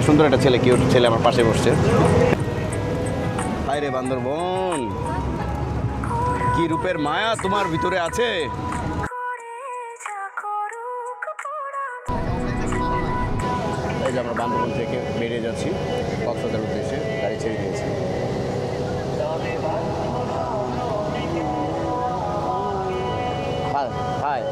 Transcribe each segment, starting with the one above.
সুন্দর একটা ছেলে, কিউট ছেলে আমার পাশে বসছে। হায় রে বান্দরবন, কি রূপের মায়া তোমার ভিতরে আছে। এই যে আমরা বান্দরবন থেকে বেরিয়ে যাচ্ছি কক্সবাজার উদ্দেশ্যে, গাড়ি ছেড়ে দিয়েছি। হায় হায়,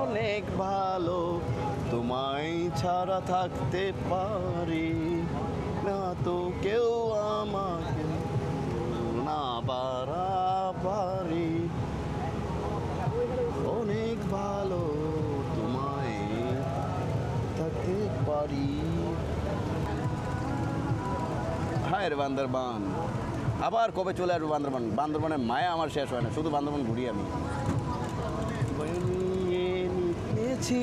অনেক ভালো তোমায় ছাড়া থাকতে পারি না তো কেউ আমাকে না পারি, অনেক ভালো তোমায় থাকতে পারি। হায় রে বান্দরবান, আবার কবে চলে আসবো বান্দরবান। বান্দরবানের মায়া আমার শেষ হয় না, শুধু বান্দরবান ঘুরি আমি। নিয়েছি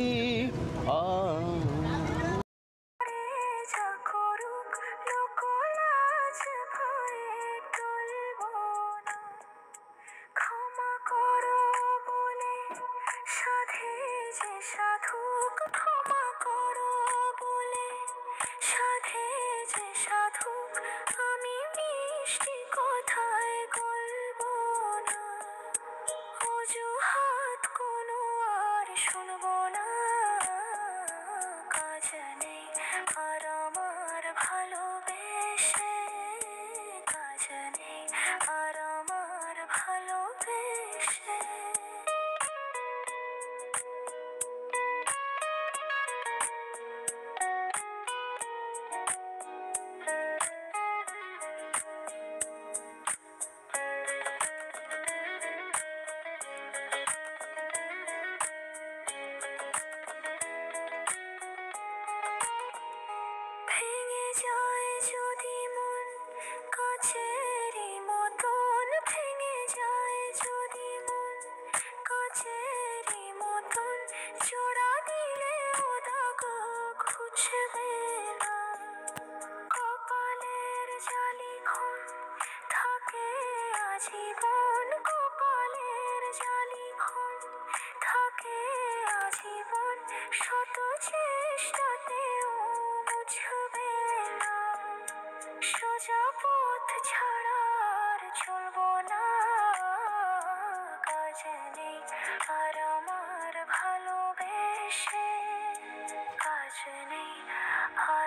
আমি মিষ্টি কথায় বলবো না, অজুহাত কোনো আর শুনবো না। কাজ নেই আর আমার ভালোবেসে, কাজ নেই আর আমার ভালোবেসে। ভেঙে যায় যদি মন কাচেরই মতন, ভেঙে যায় যদি মন কাচেরই মতন, জোড়া দিলে দাগ ঘুচবে না। কপালের জালিখন থাকে আজীবন, কপালের জালিখন থাকে আজীবন, শত চেষ্টাতেও মুছবে না। সোজা পথ ছাড়া আর চলবো না, কাজ নেই আর আমার ভালোবেসে, কাজ নেই আর